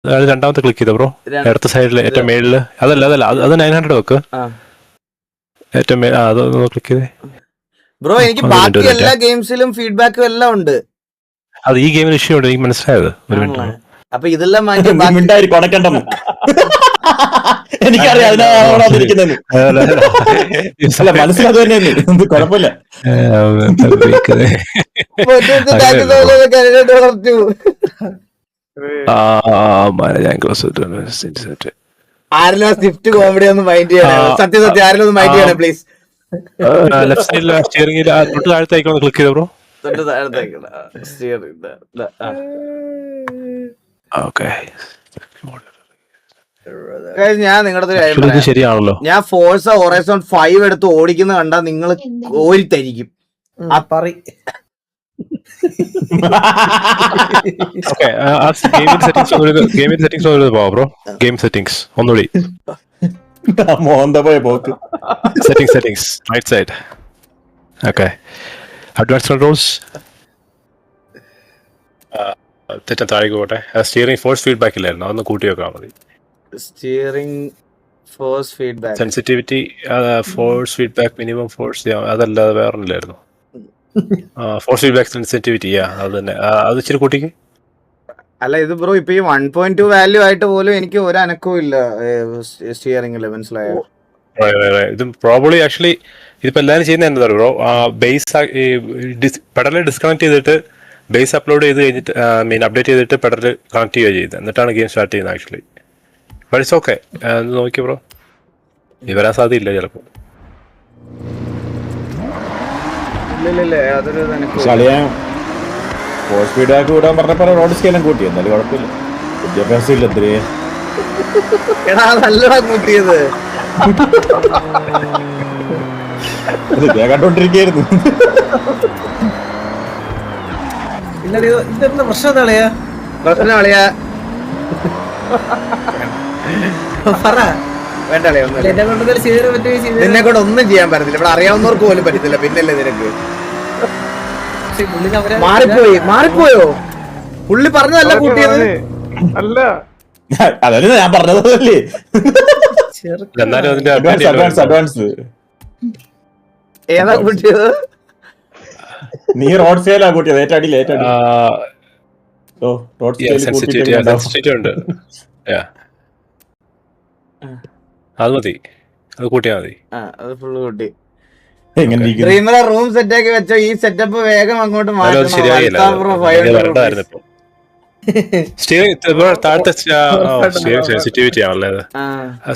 അത് രണ്ടാമത്തെ ക്ലിക്ക് ചെയ്ത ബ്രോ, ഇടത്ത സൈഡില് ഏറ്റവും മേളില്. അതല്ല അത് 900 വെക്ക്. ഏറ്റവും അതൊന്ന് ക്ലിക്ക് ചെയ്തേ ബ്രോ. എനിക്ക് ബാക്കി എല്ലാ ഗെയിംസിലും ഫീഡ്ബാക്കും എല്ലാം ഉണ്ട്. അത് ഈ ഗെയിമിന് ഇഷ്യൂ ഉണ്ട്, എനിക്ക് മനസ്സിലായത്. ഒരു മിനിറ്റ്. അപ്പൊ ഇതെല്ലാം മാറ്റി കൊണക്കണ്ടെന്ന് എനിക്കറിയാം. അല്ല മനസ്സിലത് തന്നെയാണ്, കുഴപ്പമില്ല. ആരെല്ലാം സ്വിഫ്റ്റ് കോമഡി ഒന്ന് മൈൻഡ് ചെയ്യണം. സത്യം ആരെല്ലാം ഒന്ന് മൈൻഡ് ചെയ്യണം പ്ലീസ്. ലെഫ്റ്റ് സൈഡിൽ സ്റ്റിയറിംഗിൽ തൊട്ട് താഴത്തേക്ക് ഒന്ന് ക്ലിക്ക് ചെയ്തോ ബ്രോ. തൊട്ട് താഴത്തേക്ക് ഓക്കെ. ഞാൻ നിങ്ങളുടെ കാര്യം, ശരിയാണല്ലോ. ഞാൻ ഫോഴ്സ ഹൊറൈസൺ 5 എടുത്ത് ഓടിക്കുന്ന കണ്ടാ നിങ്ങൾ കോരിത്തരിക്കും. ഗെയിം സെറ്റിംഗ്സ് ഒന്നുകൂടി. Settings right side. Okay. Advance controls തെറ്റാൻ താഴേക്ക് പോട്ടെ. സ്റ്റിയറിംഗ് ഫോഴ്സ് ഫീഡ്ബാക്ക് ഇല്ലായിരുന്നു, അതൊന്ന് കൂട്ടി വെക്കാൻ മതി. Steering force feedback, sensitivity, force feedback, minimum force, അതല്ലാതെ വേറെ ഇല്ലായിരുന്നു. ഫോഴ്സ് ഫീഡ്ബാക്ക് സെൻസിറ്റിവിറ്റി, അത് തന്നെ. അത് ഇച്ചിരി കൂട്ടിക്ക്. അല്ല ഇത് ബ്രോ ഇപ്പൊ ഈ 1.2 വാല്യൂ ആയിട്ട് പോലും എനിക്ക് ഒരു അനക്കവും ഇല്ല സ്റ്റിയറിംഗില്, മനസ്സിലായോ? ഇത് പ്രോബബ്ലി ആക്ച്വലി ഇതിപ്പോ എല്ലാവരും ചെയ്യുന്ന എന്താ ബ്രോ, ബേസ് പെഡല് ഡിസ്കണക്ട് ചെയ്തിട്ട് ബേസ് അപ്ലോഡ് ചെയ്ത് കഴിഞ്ഞിട്ട് അപ്ഡേറ്റ് ചെയ്തിട്ട് പെഡല് കണക്ട് ചെയ്യുക ചെയ്ത് എന്നിട്ടാണ് ഗെയിം സ്റ്റാർട്ട് ചെയ്യുന്നത് ആക്ച്വലി. But it's okay. നോക്കിയോ ബ്രോ, ഇത് വരാൻ സാധ്യതയില്ല ചിലപ്പോ. ഫീഡ്ബാക്ക് കൂടാൻ പറഞ്ഞപ്പോ റോഡ് സ്കെയിലും കൂട്ടി, എന്നാലും കുഴപ്പമില്ല. വിദ്യാഭ്യാസം ഇല്ല എത്രേ കൂട്ടിയത് കണ്ടോണ്ടിരിക്കായിരുന്നു. നിന്നെ കൊണ്ട് ഒന്നും ചെയ്യാൻ പറ്റത്തില്ല, ഇവിടെ അറിയാവുന്നവർക്ക് പോലും പറ്റത്തില്ല, പിന്നല്ലേ നിനക്ക്. മാറിപ്പോയോ? പുള്ളി പറഞ്ഞതല്ല കൂട്ടിയത്. അല്ല അതല്ല ഞാൻ പറഞ്ഞതല്ലേ. അഡ്വാൻസ് ഏതാ കൂട്ടിയത്? നീ റോഡ് സ്കെയിലാ കൂട്ടിയത്. ഏറ്റടി റോഡ് ഉണ്ട്. അത് മതി, അത് കൂട്ടിയാ മതി. അത് ഫുള്ള് കൂട്ടി. ഡ്രീമറെ റൂം സെറ്റ് ആക്കി വെച്ചോ. ഈ സെറ്റപ്പ് വേഗം അങ്ങോട്ട് മാറ്റണം. സെൻസിറ്റിവിറ്റി ആണല്ലേ,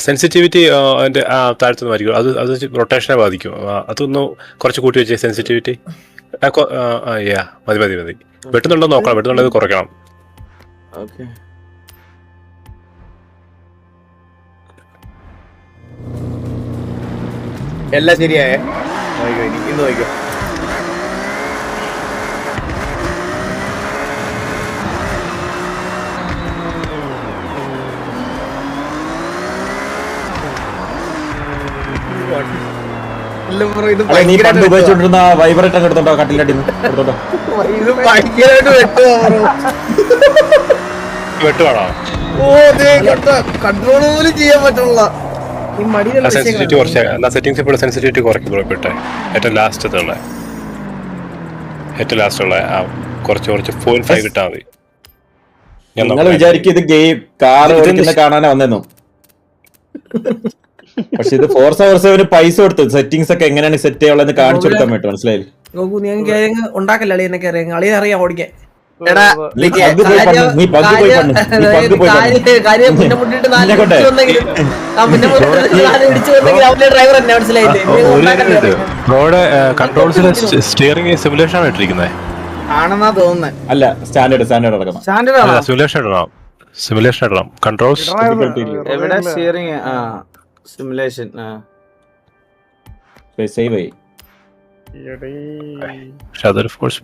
സെൻസിറ്റിവിറ്റി അതിന്റെ താഴത്തുനിന്ന് ആയിരിക്കും. അത് റൊട്ടേഷനെ ബാധിക്കും. അതൊന്ന് കുറച്ച് കൂട്ടി വെച്ചേ സെൻസിറ്റിവിറ്റി. മതി. വെട്ടുന്നുണ്ടോ നോക്കണം, വെട്ടുന്നുണ്ടോ കുറയ്ക്കണം. എല്ലാം ശരിയായേ? ഇന്ന് നോക്കിക്കോ. നീ പണ്ട് ഉപയോഗിച്ചോണ്ടിരുന്ന വൈബ്രേറ്റ് അങ്ങ് എടുത്തോട്ടോ, കട്ടിലടി എടുത്തോട്ടോ. ഇത് ഭയങ്കരമായിട്ട് വെട്ടുവാണോ? കൺട്രോൾ പോലും ചെയ്യാൻ പറ്റുള്ള സെൻസിറ്റിവിറ്റി കുറച്ച്. സെറ്റിംഗ്സ് ഇപ്പോൾ സെൻസിറ്റിവിറ്റി കുറയ്ക്കും ബ്രോ. ഇപ്പോട്ടെ ഏറ്റവും ലാസ്റ്റ് ഉള്ള കുറച്ച് 0.5 ഇട്ടാ മതി. നിങ്ങൾ വിചാരിക്കും ഇത് ഗെയിം കാർ ഓടിക്കുന്ന കാണാനാ വന്നെന്നു. പക്ഷെ ഇത് ഫോർസ ഹൊറൈസൺ പൈസ കൊടുത്തു സെറ്റിംഗ്സ് ഒക്കെ എങ്ങനെയാണ് സെറ്റ് ചെയ്യാനുള്ളത് കാണിച്ചു കൊടുക്കാൻ വേണ്ടി. മനസ്സിലായില്ലേ? ഉണ്ടാക്കല്ലേ അറിയാം ഓടിക്കാൻ. സ്റ്റിയറിംഗ് സിമുലേഷൻ ആണ് ഇട്ടിരിക്കുന്നത് ആണെന്നാ തോന്നുന്നത്. അല്ല സ്റ്റാൻഡേർഡ് അടക്കണം. സിമുലേഷൻ ഇടണം. കൺട്രോൾസ് എവിടെ സ്റ്റിയറിംഗ്? സിമുലേഷൻ സേവ് ആയി. അതൊരു ഫോഴ്സ്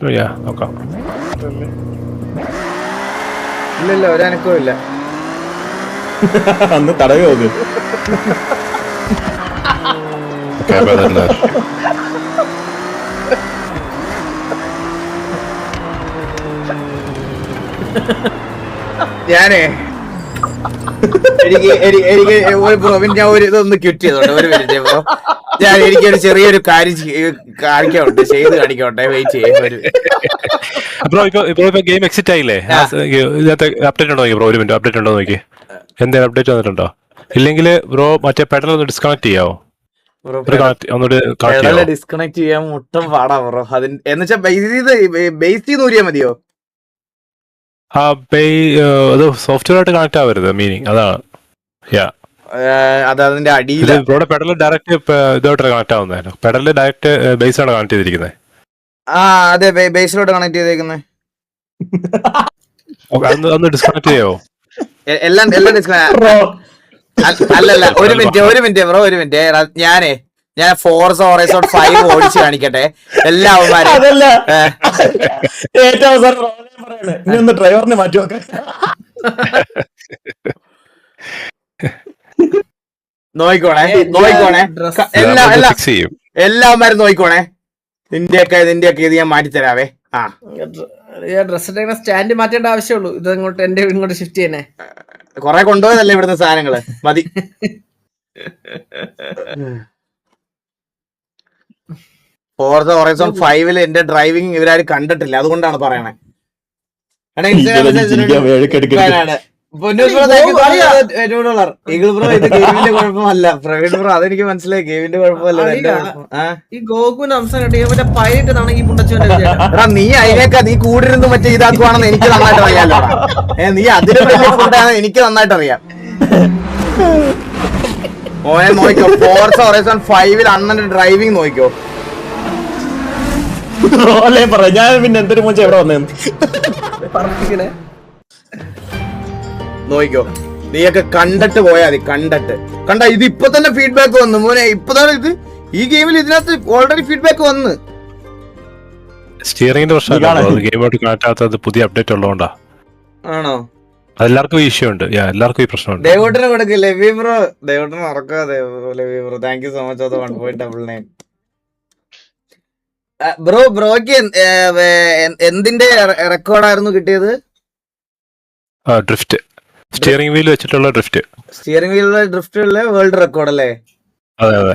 നോക്കാം. ഇല്ല ഒരനക്കവും ഇല്ല. അന്ന് തടവി നോക്ക്. ഞാനേ എനിക്ക് ബ്രോ ഞാൻ ഒരു ഇതൊന്ന് ക്വിറ്റ് ചെയ്തോട്ടെ, ഒരു മിനിറ്റ് ബ്രോ. ഞാൻ എനിക്കൊരു ചെറിയൊരു കാര്യം കാണിക്കോട്ടെ, ചെയ്ത് കാണിക്കോട്ടെ, വെയിറ്റ് ചെയ്യും. ഇപ്പൊ ഗെയിം എക്സിറ്റ് ആയില്ലേ? ഇതിനകത്ത് അപ്ഡേറ്റ് ഉണ്ടോ നോക്കി ബ്രോ? ഒരു മിനിറ്റ്, അപ്ഡേറ്റ് ഉണ്ടോ നോക്കി. എന്തെങ്കിലും അപ്ഡേറ്റ് വന്നിട്ടുണ്ടോ? ഇല്ലെങ്കിൽ ബ്രോ മറ്റേ പെഡൽ ഒന്ന് ഡിസ്കണക്ട് ചെയ്യാവോ? ഒന്നുകൂടി ഡിസ്കണക്ട് ചെയ്യാൻ മുട്ടം പാടാ ബ്രോ. അതിന് എന്നുവെച്ചാ ബേസ് ചെയ്ത് ഊരിയാ മതിയോ? അത് സോഫ്റ്റ്വെയർ ആയിട്ട് കണക്ട് ആവരുത്, മീനിങ് അതാണ്. അത് അതിന്റെ അടിയിൽ ബ്രോയുടെ പെഡൽ ഡയറക്റ്റ് ഇതോട്ട് കണക്ട് ആവുന്നതായിരുന്നു. പെഡൽ ഡയറക്റ്റ് ബേസ് ആണ് കണക്ട് ചെയ്തിരിക്കുന്നത്. അതെ, ബേസിലോട്ട് കണക്ട് ചെയ്തേക്കുന്നത്. ഒന്ന് ഡിസ്കണക്ട് ചെയ്യാവോ? എല്ലാം അല്ലല്ല, ഒരു മിനിറ്റ് ബ്രോ, ഒരു മിനിറ്റ്. ഞാൻ ഫോർസ ഹൊറൈസൺ 5 ഓടിച്ച് കാണിക്കട്ടെ എല്ലാവന്മാരും. ഡ്രൈവറിനെ മാറ്റി നോക്കാം. നോയിക്കോണേ എല്ലാവന്മാരും നോയിക്കോണേ. നിന്റെയൊക്കെ ഇത് ഞാൻ മാറ്റിത്തരാവേ. ഡ്രസ് സ്റ്റാൻഡ് മാറ്റേണ്ട ആവശ്യമുള്ളൂ. ഇത് ഇങ്ങോട്ട് ഷിഫ്റ്റ് ചെയ്യണേ. കൊറേ കൊണ്ടുപോയതല്ലേ ഇവിടുത്തെ സാധനങ്ങള്, മതി. ഫോർസ ഹൊറൈസൺ 5 എന്റെ ഡ്രൈവിംഗ് ഇവരാരും കണ്ടിട്ടില്ല, അതുകൊണ്ടാണ് പറയണേ. ഈഗിൾ ബ്രോ ഇത് ഗെയിമിന്റെ കുഴപ്പമല്ല, പ്രവീൺ ബ്രോ അതെനിക്ക് മനസ്സിലായി, ഗെയിമിന്റെ കുഴപ്പമല്ല. ഈ ഗോകുവിന്റെ അംശം കണ്ടിട്ട് പൈലിട്ടാണെങ്കിൽ എടാ നീ അതിനേക്കാ നീ കൂടിരുന്ന് മറ്റേ ഇതാക്കുവാണെന്ന് എനിക്ക് നന്നായിട്ട് അറിയാലോ. നീ അതിന് കൂട്ടാണ് എനിക്ക് നന്നായിട്ട് അറിയാം. മോനെ നോക്കിക്കോ, ഫോർസ ഹൊറൈസൺ 5 അണ്ണന്റെ ഡ്രൈവിംഗ് നോക്കിക്കോ. ഞാൻ പിന്നെ എന്തൊരു മോശം എവിടെ വന്നേന്ന് നോക്കിക്കോ. നീയൊക്കെ കണ്ടിട്ട് പോയാ മതി, കണ്ട ഇത് ഇപ്പൊ തന്നെ ഫീഡ്ബാക്ക് വന്നു മോനെ. ഇപ്പതാണ് ഇത് ഈ ഗെയിമിൽ ഇതിനകത്ത് ഓൾറെഡി ഫീഡ്ബാക്ക് വന്ന്. സ്റ്റിയറിംഗിന്റെ പ്രശ്നമാണ്, ഗെയിമോട്ട് കണക്ട് ആകാത്തത് പുതിയ അപ്ഡേറ്റ് ഉള്ളതുകൊണ്ടാ. ആണോ? എല്ലാവർക്കും ഈ ഇഷ്യൂ ഉണ്ട്, എല്ലാവർക്കും ഈ പ്രശ്നമുണ്ട്. ദേവോട്ടിനെ കൊടുക്ക് ലവി ബ്രോ, ദേവോട്ടിനെ മറക്കാ ലവി bro. Thank you so much. അത് 1.99 ബ്രോക്ക് എന്തിന്റെ റെക്കോർഡായിരുന്നു കിട്ടിയത്? ഡ്രിഫ്റ്റ്, സ്റ്റിയറിംഗ് വീൽ വെച്ചിട്ടുള്ള ഡ്രിഫ്റ്റ്. സ്റ്റിയറിംഗ് വീലുള്ള ഡ്രിഫ്റ്റുള്ള വേൾഡ് റെക്കോർഡ് അല്ലേ? അതെ അതെ,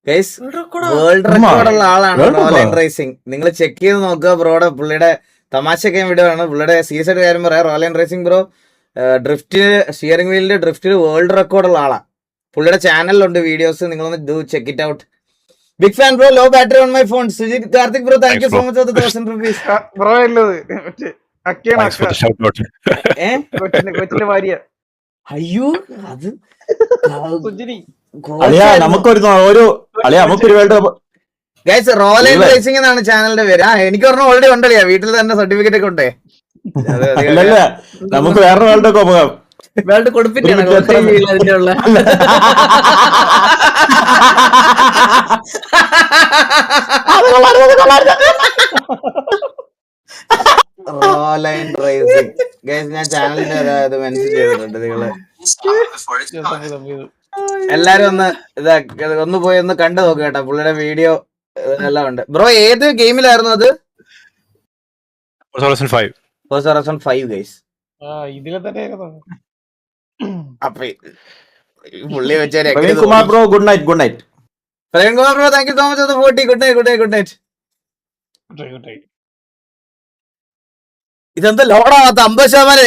വേൾഡ് റെക്കോർഡുള്ള ആളാണ് റോയൽ റേസിംഗ്. നിങ്ങൾ ചെക്ക് ചെയ്ത് നോക്കുക ബ്രോയുടെ, പുള്ളിയുടെ തമാശയൊക്കെ വീഡിയോ ആണ്. പുള്ളിയുടെ സീരിയസ് ആയിട്ട് കാര്യം പറയാം. Royal racing bro drift, steering വീലിന്റെ ഡ്രിഫ്റ്റിൽ വേൾഡ് റെക്കോർഡുള്ള ആളാ. പുള്ളിയുടെ ചാനലിലുണ്ട് വീഡിയോസ്, നിങ്ങളൊന്ന് do check it out. Big fan bro, low battery on my phone. Sujit Karthik bro, thank you so much for the 1000 rupees. Bro കൊച്ചിന്റെ ഭാര്യ. അയ്യോ അത് നമുക്കൊരു വേൾഡ് ഗൈസ് റോയൽ റേസിംഗ് എന്നാണ് ചാനലിന്റെ പേര്. എനിക്ക് പറഞ്ഞ ഓൾറെഡി ഉണ്ടല്ലേ, വീട്ടിൽ തന്നെ സർട്ടിഫിക്കറ്റ് ഒക്കെ ഉണ്ടേ. അല്ലല്ല, നമുക്ക് വേറെ വേൾഡ് ഒക്കെ പോകാം. വേൾഡ് കൊടുപ്പിട്ടാണ് അതിന്റെ ഉള്ള ഞാൻ ചാനലിന്റെ ഇത് മെൻഷൻ ചെയ്തിട്ടുണ്ട്. നിങ്ങള് എല്ലാരും ഒന്ന് പോയി ഒന്ന് കണ്ടു നോക്കുക കേട്ടോ, പുള്ളിയുടെ വീഡിയോ എല്ലാം ഉണ്ട്. ബ്രോ ഏത് ഗെയിമിലായിരുന്നു അത്? 5 ഗൈസ്. ഇതിലെ തന്നെ അപ്പൊ പുള്ളി വെച്ചാൽ Kumar bro good night. Praveen Kumar bro thank you so much. 40 good night. ഇതെന്താ ലോഡാവാത്ത 50%?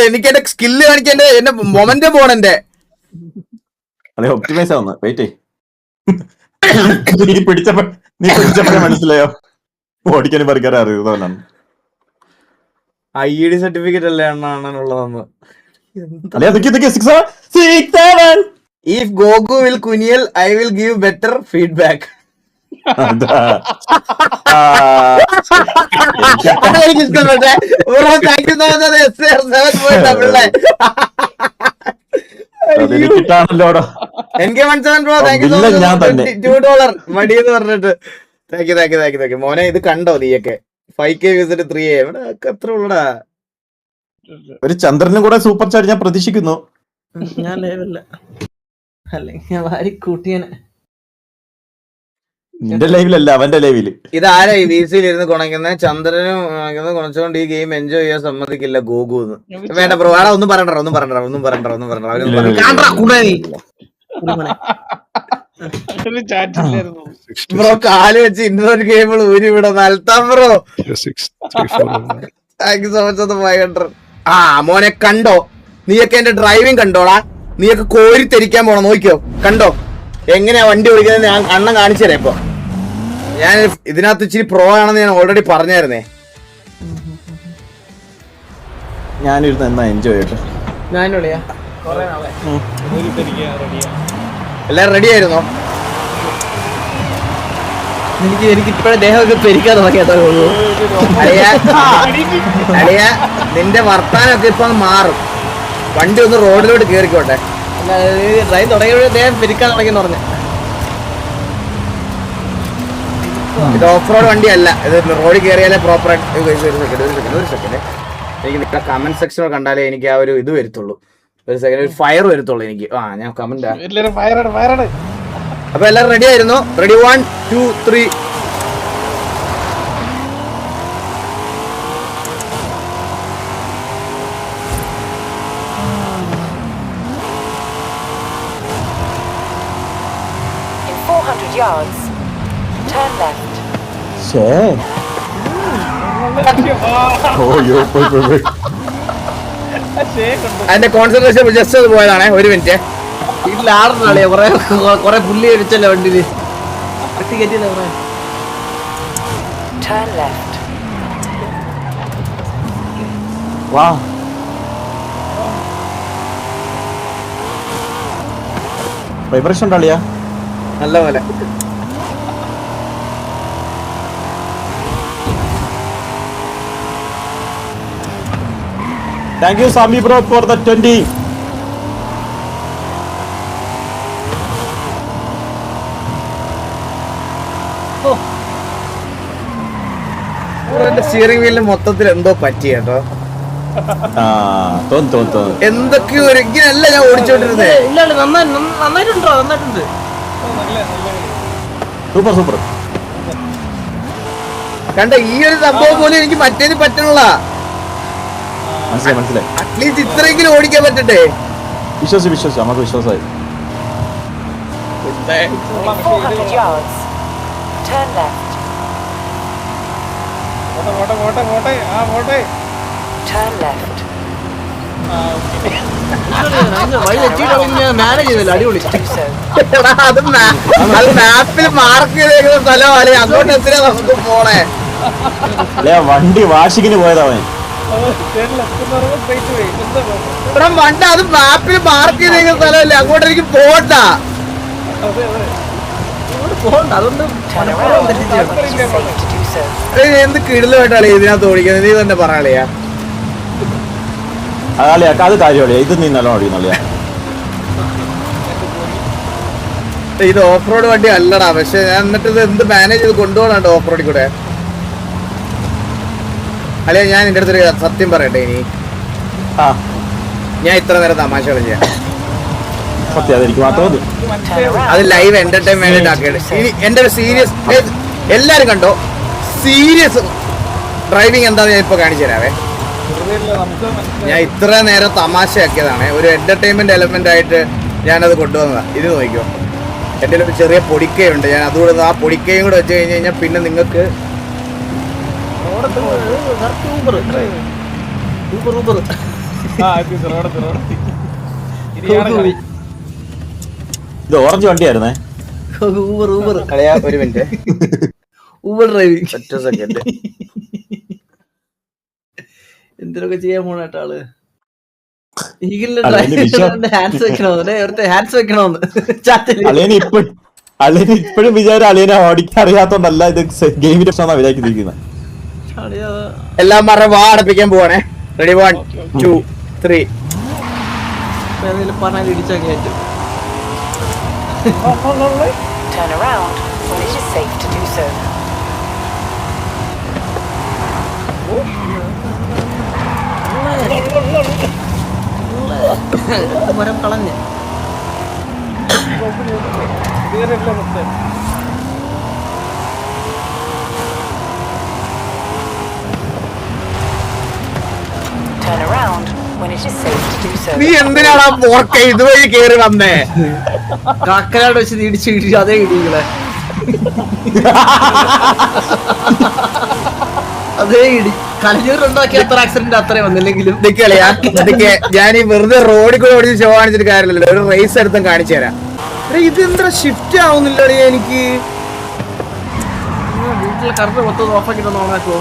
എനിക്ക് എന്റെ സ്കില്ല് കാണിക്കാൻ എന്റെ മൊമെന്റ് പോണെന്റെ ഒപ്റ്റിമൈസ് ആവുന്നു. വെയിറ്റ് നീ പിടിച്ചപ്പോഴേ മനസ്സിലായോ ഓടിക്കാനും പറിക്കാനും അറിയുന്നവനാണ്. ID സർട്ടിഫിക്കറ്റ് അല്ലേ അണ്ണാണുള്ളതെന്ന്. If Goku will Kuniel, I will give better feedback. എനിക്ക് ഇഷ്ടപ്പെട്ടെ bro, thank you so much. എനിക്ക് മനസ്സിലാൻ bro, thank you so much. $2 മടിയെന്ന് പറഞ്ഞിട്ട് താങ്ക് യു. മോനെ ഇത് കണ്ടോ നീയൊക്കെ? 5K വിസിറ്റ് 3AM അത്ര ഉള്ളടാ. ഒരു ചന്ദ്രനും കൂടെ സൂപ്പർ ചാറ്റ് ഞാൻ പ്രതീക്ഷിക്കുന്നു. ഞാൻ ലേവല്ല അല്ലെങ്കിൽ ഞാൻ വാരി കൂട്ടിയനെ. നിന്റെ ലൈവിലല്ല അവന്റെ ലൈവില്. ഇതാരാ ഈ വീസിൽ ഇരുന്ന് കുണയ്ക്കുന്നത്? ചന്ദ്രനും കുണച്ചുകൊണ്ട് ഈ ഗെയിം എൻജോയ് ചെയ്യാൻ സമ്മതിക്കില്ല ഗോകുന്ന്. വേണ്ട ബ്രോ, ആടാ ഒന്നും പറയണ്ട. ബ്രോ കാല് വെച്ച് ഇൻഡോർ ഗെയിമുകൾ ഊരി വിടാം. നൽത്താം bro. 6, 3, 4. Thank you so much. 500. ആ മോനെ കണ്ടോ, നീയൊക്കെ എന്റെ ഡ്രൈവിംഗ് കണ്ടോടാ. നീയൊക്കെ കോരിത്തെരിക്കാൻ പോണം, നോക്കിയോ കണ്ടോ എങ്ങനെയാ വണ്ടി ഓടിക്കുന്നത്. ഞാൻ അണ്ണൻ കാണിച്ചു തരാം. ഇപ്പൊ ഞാൻ ഇതിനകത്ത് ഇച്ചിരി പ്രോ ആണെന്ന് ഞാൻ ഓൾറെഡി പറഞ്ഞായിരുന്നേ. ഞാനിരുന്ന് എന്നാ എൻജോയ് ചെയ്യട്ടെ. എല്ലാരും റെഡി ആയിരുന്നോ? എനിക്ക് ഇപ്പഴേ ദേഹമൊക്കെ പെരിക്കാൻ തുടങ്ങിയാ അളിയ നിന്റെ വർത്താനൊക്കെ ഇപ്പൊ മാറും. വണ്ടി ഒന്ന് റോഡിലോട്ട് കേറിക്കോട്ടെ. ഡ്രൈവ് തുടങ്ങിയപ്പോഴേ ദേഹം പെരിക്കാൻ തുടങ്ങിയെന്ന് പറഞ്ഞു. ഇത് ഓഫ് റോഡ് വണ്ടി അല്ല, ഇത് റോഡിൽ കയറിയാലേ പ്രോപ്പർ ആയിട്ട്. ഒരു സെക്കൻഡ് എനിക്ക് നിങ്ങളുടെ കമന്റ് സെക്ഷൻ കണ്ടാലേ എനിക്ക് ആ ഒരു ഇത് വരുത്തുള്ളൂ. ഒരു സെക്കൻഡ്, ഒരു ഫയർ വരുത്തുള്ളൂ എനിക്ക്. ഞാൻ കമന്റ്. അപ്പൊ എല്ലാരും റെഡി ആയിരുന്നു? Ready 1, 2, 3. In 400 yards, turn left. അതിന്റെ കോൺസെൻട്രേഷൻ ജസ്റ്റ് അത് പോയതാണേ. ഒരു മിനിറ്റ്. വീട്ടിൽ ആറിനാളെ കൊറേ പുല്ലി അടിച്ചല്ലോ വണ്ടിയില്. Turn left. വാ വൈബ്രേഷൻ ഉണ്ടോ? നല്ല പോലെ. Thank you Sami bro for the 20. Steering വീലിന് മൊത്തത്തിൽ എന്തോ പറ്റി കേട്ടോ. തോന്നുന്നു എന്തൊക്കെയോ ഇങ്ങനെയല്ല ഞാൻ ഓടിച്ചോണ്ടിരുന്നേ. നന്നായിട്ടുണ്ട്. സൂപ്പർ. കണ്ട ഈ ഒരു സംഭവം പോലും എനിക്ക് മറ്റേത് പറ്റണല്ല. മനസ്സിലായി. അറ്റ്ലീസ്റ്റ് ഇത്രയെങ്കിലും ഓടിക്കാൻ പറ്റട്ടെ. വിശ്വസിച്ചു നമുക്ക് വിശ്വാസമായി. In 400 yards, turn left. Turn left. Manage ചെയ്തല്ലോ, അടിപൊളി. Do so. എടാ, അത് മാപ്പിൽ മാർക്ക് ചെയ്തേക്കുന്ന സ്ഥലമാണ്. അങ്ങോട്ട് എത്തിനാ നമുക്ക് പോണേ. വണ്ടി വാഷിങ്ങിന് പോയതാവൻ. എടാ വണ്ടി അത് മാപ്പിൽ മാർക്ക് ചെയ്തേക്കുന്ന സ്ഥലമല്ലേ, അങ്ങോട്ട് എനിക്ക് പോണ്ട. അതൊന്നും Turn around when it is safe to do so. എന്ത് കിടിലുമായിട്ടാണ് ഇതിനകത്ത് ഓടിക്കുന്നത്, നീ തന്നെ പറയാളിയാ. അതാളിയാ അത് കാര്യമല്ലേ, ഇത് നീ നല്ലോണം ഓടിക്കുന്നില്ല. ഇത് ഓഫ് റോഡ് വണ്ടി അല്ലടാ, പക്ഷെ ഞാൻ എന്നിട്ട് ഇത് എന്ത് മാനേജ് ചെയ്ത് കൊണ്ടുപോകണോ ഓഫ് റോഡിൽ കൂടെ. അല്ലെ ഞാൻ എന്റെ അടുത്തൊരു സത്യം പറയട്ടെ, ഇനി ഞാൻ ഇത്ര നേരം തമാശ കളിച്ച സത്യം അതെനിക്ക് മാത്രം അത് ലൈവ് എന്റർടൈൻമെന്റ് ആക്കിയത്. ഇനി എന്റെ ഒരു സീരിയസ്, എല്ലാരും കണ്ടോ സീരിയസ് ഡ്രൈവിംഗ് എന്താന്ന് ഞാൻ ഇപ്പൊ കാണിച്ചു തരാവേ. ഞാൻ ഇത്ര നേരം തമാശയാക്കിയതാണ്, ഒരു എന്റർടൈൻമെന്റ് എലമെന്റ് ആയിട്ട് ഞാനത് കൊണ്ടുവന്നതാ. ഇത് നോക്കിക്കോ, എൻ്റെ ഒരു ചെറിയ പൊടിക്കയുണ്ട്, ഞാൻ അതുകൂടെ ആ പൊടിക്കയും കൂടെ വെച്ച് കഴിഞ്ഞ് കഴിഞ്ഞാൽ പിന്നെ നിങ്ങൾക്ക് ഇത് ഓറഞ്ച് വണ്ടിയായിരുന്നേ. ഒരു മിനിറ്റ്, ഊബർ ഡ്രൈവിംഗ് ഒറ്റ സെക്കൻഡ്. എന്തിനൊക്കെ ചെയ്യാൻ പോണേട്ടാ ആള്. ഹാൻഡ്സ് വെക്കണോന്ന് അളിയന് ഇപ്പോഴും വിചാരം അളിയനെ ഓടിക്കാൻ അറിയാത്തോണ്ടല്ല, ഇത് ഗെയിമിന്റെ പ്രശ്നം വിചാരിക്കുന്നത്. എല്ലാം പറഞ്ഞ വാ അടപ്പിക്കാൻ പോവാണേ. റെഡി 1, 2, 3. പറഞ്ഞാൽ ഇടിച്ചാൽ കയറ്റും. Turn around when it is safe to do so. മരം കളഞ്ഞ് Turn around when it is safe to do so. നീ എന്തിനാണ് ആ പോർക്ക ഇതുവഴി കേറി വന്നേ? കാക്കനാട് വെച്ച് ഇടിച്ച് അതേ ഇടികളെ അതേ ഇടി കലഞ്ഞൂരുണ്ടാക്കിയ അത്ര ആക്സിഡന്റ് അത്രയും വന്നില്ലെങ്കിലും ഞാൻ ഈ വെറുതെ റോഡിൽ കൂടെ ഓടി ഷോ കാണിച്ചിട്ട് കാര്യമില്ലല്ലോ. ഒരു റേസ് എടുത്തും കാണിച്ചു തരാം. ഇതെന്താ ഷിഫ്റ്റ് ആവുന്നില്ലടേ എനിക്ക്. വീട്ടിലെ കറണ്ട് മൊത്തം ഓഫാക്കിട്ടൊന്ന് ഓണാക്കുമോ?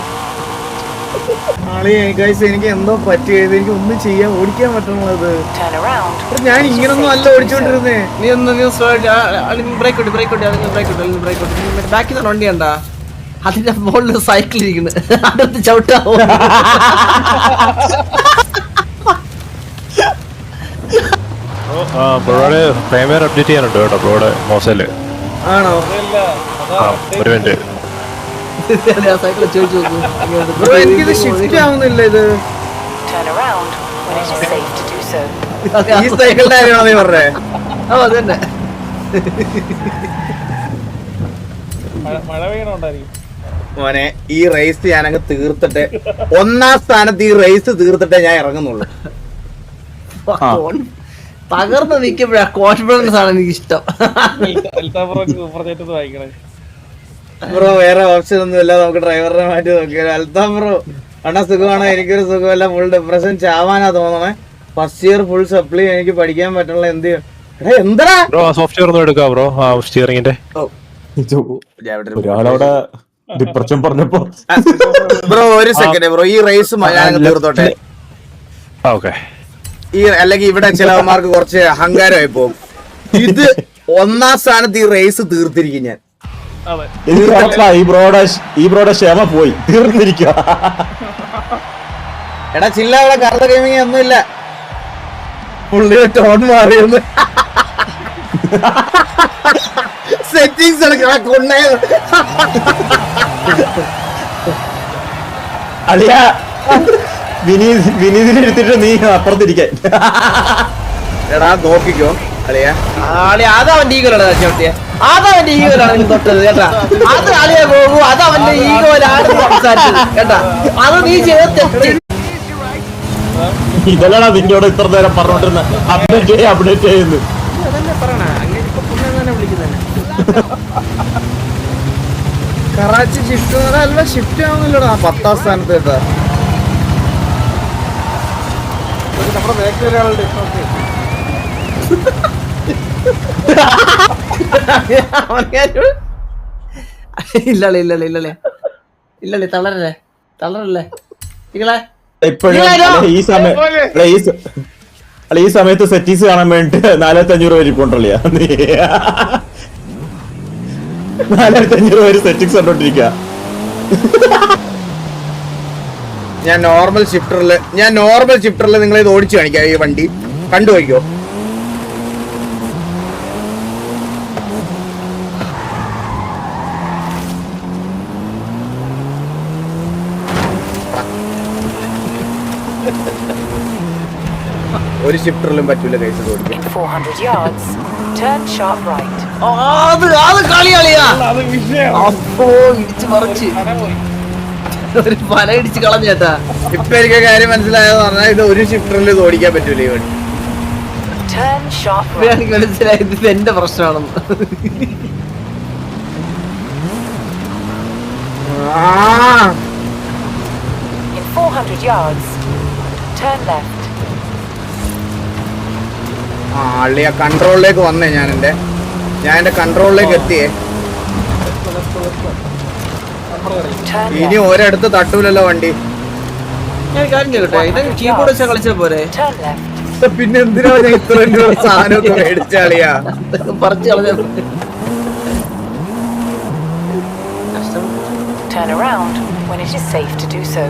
എനിക്ക് എന്തോ പറ്റിയത്, എനിക്ക് ഒന്നും ചെയ്യാൻ ഓടിക്കാൻ പറ്റുന്നത്. Turn around. ഞാൻ ഇങ്ങനൊന്നും അല്ല ഓടിച്ചോണ്ടിരുന്നേ. നീ ഒന്ന് ബ്രേക്ക് ബാക്കിൽ തന്നെ വണ്ടി കണ്ടാ അതിന്റെ മുകളിൽ സൈക്കിൾ ഇരിക്കുന്നു അടുത്ത് ചവിട്ടാവോ? ബ്രോയുടെ പ്രൈമർ അപ്ഡേറ്റ് ചെയ്യാനുണ്ട് കേട്ടോ ബ്രോയുടെ മോശല്. ആണോ? ഒരു മിനിറ്റ്. സൈക്കിൾ ചോദിച്ചു ബ്രോ എനിക്കിത് ഷിഫ്റ്റ് ആവുന്നില്ല ഇത്. Turn around when it is safe to do so. ഈ സൈക്കിളിന്റെ കാര്യമാണോ നീ പറഞ്ഞേ? അത് തന്നെ. മോനെ ഈ റേസ് ഞാനങ്ങ് തീർത്തിട്ട്, ഒന്നാം സ്ഥാനത്ത് ഈ റേസ് തീർത്തിട്ടേ ഞാൻ ഇറങ്ങുന്നുള്ളൂ. തകർന്ന് നിൽക്കുമ്പോഴാ കോൺഫിഡൻസ് ആണ് എനിക്ക് ഇഷ്ടം. ബ്രോ വേറെ ഓപ്ഷൻ ഒന്നും ഇല്ല, നമുക്ക് ഡ്രൈവറിനെ മാറ്റി നോക്കിയാലോ? അൽത്താം ബ്രോ അണ്ണാ സുഖമാണോ? എനിക്കൊരു സുഖമല്ല, ഫുൾ ഡിപ്രഷൻ, ചാവാനാ തോന്നണേ. ഫസ്റ്റ് ഇയർ ഫുൾ സപ്ലി, എനിക്ക് പഠിക്കാൻ പറ്റുള്ള എന്ത് എന്താ ബ്രോ സോഫ്റ്റ്വെയർ ഒന്നും എടുക്കാം ബ്രോ സ്റ്റിയറിംഗിന്റെ. ഒരാളവിടെ ഡിപ്രഷൻ പറഞ്ഞപ്പോ ബ്രോ ഒരു സെക്കൻഡ് ബ്രോ, ഈ റേസ് ഞാൻ തീർത്തോട്ടെ. ഓക്കെ. ഈ അല്ലെങ്കിൽ ഇവിടെ ചിലവന്മാർക്ക് കുറച്ച് അഹങ്കാരമായി പോകും. ഇത് ഒന്നാം സ്ഥാനത്ത് ഈ റേസ് തീർത്തിരിക്കും ഞാൻ. ഈ ബ്രോയുടെ ക്ഷമ പോയി തീർന്നിരിക്കുക. എടാ ചില്ല, അവിടെ കറണ്ട് ഗെയിമിങ് ഒന്നുമില്ല. പുള്ളിയുടെ ടോൺ മാറിയെന്ന് സെറ്റിംഗ്സ് കൊണ്ടേ അളിയ വിനീതിനെടുത്തിട്ട് നീ അപ്പുറത്തിരിക്കാൻ. എടാ നോക്കിക്കോ അളിയ, അതവന്റെ ഈഗോലാണ് ചവിട്ടിയ, അതവന്റെ ഈഗോലാണ് തൊട്ടത് കേട്ടാ. അത് അളിയ പോകൂ, അതവന്റെ ഈഗോയിലാണ് സംസാരിച്ചത് കേട്ടാ. അത് നീ ചെയ്ത ഇതല്ലടാ നിന്നോട് ഇത്ര നേരം പറഞ്ഞോണ്ടിരുന്ന അപ്ഡേറ്റ് ചെയ്യുന്നു. കറാച്ചി ഷിഫ്റ്റ് അല്ല, ഷിഫ്റ്റ് ആവുന്നില്ലടാ 10ാം സ്ഥാനത്ത് കേട്ടാ. ഇല്ലല്ലേ തളരല്ലേ നിങ്ങളെ ഇപ്പോഴും ഈ സമയത്ത് സെറ്റീസ് കാണാൻ വേണ്ടിട്ട് 4500 രൂപ ഇരിപ്പുണ്ടല്ലോ. 4500 രൂപ സെറ്റിങ്സ് കണ്ടോണ്ടിരിക്ക. ഞാൻ നോർമൽ ഷിഫ്റ്ററിൽ നിങ്ങളെ ഇത് ഓടിച്ചു കാണിക്കാം. ഈ വണ്ടി കണ്ടു വയ്ക്കോ. ഒരു ഷിഫ്റ്ററിലും പറ്റൂല കേസ് ഓടിക്കാൻ. In 400 yards, turn sharp right. അത് കളിയാളിയാ. അപ്പോ ഇടിച്ചു മറിച്ച് ഒരു പല ഇടിച്ച് കളഞ്ഞേട്ടാ. ഇപ്പൊ എനിക്ക് കാര്യം മനസ്സിലായെന്ന് പറഞ്ഞാൽ ഇത് ഒരു ഷിഫ്റ്ററിൽ ഇത് ഓടിക്കാൻ പറ്റൂല ഈ വണ്ടി. Turn sharp ഇപ്പൊ right. എനിക്ക് മനസ്സിലായത് ഇത് എന്റെ പ്രശ്നമാണെന്ന്. In 400 yards, turn left. അള്ളിയ കൺട്രോളിലേക്ക് വന്നേ. ഞാൻ എന്റെ കൺട്രോളിലേക്ക് എത്തിയേ. Turn ഇനി left. ഒരിടത്ത് തട്ടൂലല്ലോ വണ്ടി. ഞാൻ കാര്യം ചെയ്യട്ടെ, ഇത് കീബോർഡ് വെച്ചാൽ കളിച്ചാ പോരെ? Turn left. പിന്നെ എന്തിനാ ഞാൻ ഇത്ര സാധനമൊക്കെ മേടിച്ചാളിയാ? പറിച്ച് കളഞ്ഞാ Turn around when it is safe to do so.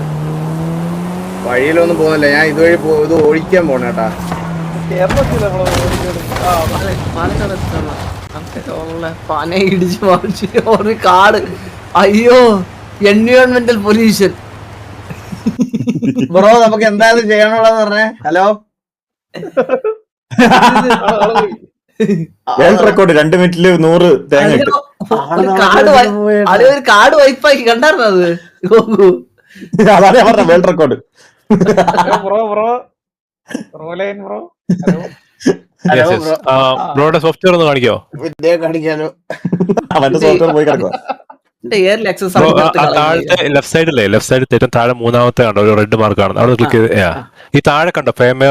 വഴിയിലൊന്നും പോകുന്നില്ല, ഞാൻ ഇതുവഴി ഇത് ഓടിക്കാൻ പോണ കേട്ടാ. പന ഇടിച്ച് മറിച്ച് ഒരു കാട്. അയ്യോ, എൻവയോൺമെന്റൽ പൊല്യൂഷൻ. ബ്രോ നമുക്ക് എന്തായാലും ചെയ്യണുള്ളതെന്ന് പറഞ്ഞേ. ഹലോ വേൾഡ് റെക്കോർഡ് 2 മിനിറ്റില് 100 തേങ്ങ ഇട്ട്. ഒരു കാട് വൈപ്പാക്കി കണ്ടായിരുന്നു അത്. അതാണ് ഞാൻ പറഞ്ഞ വേൾഡ് റെക്കോർഡ്. ബ്രോയുടെ സോഫ്റ്റ്വെയർ ഒന്ന് കാണിക്കോ? കാണിക്കാനോ? അവന്റെ സോഫ്റ്റ്വെയർ പോയി കിടക്കുക. എയറിൽ എക്സസ് ബ്രോ താഴത്തെ ലെഫ്റ്റ് സൈഡിൽ ഏറ്റവും താഴെ മൂന്നാമത്തെ കണ്ടോ ഒരു റെഡ് മാർക്ക് കാണുന്നത്, അവിടെ ക്ലിക്ക് ചെയ്ത് ഈ താഴെ കണ്ടോ ഫേമർ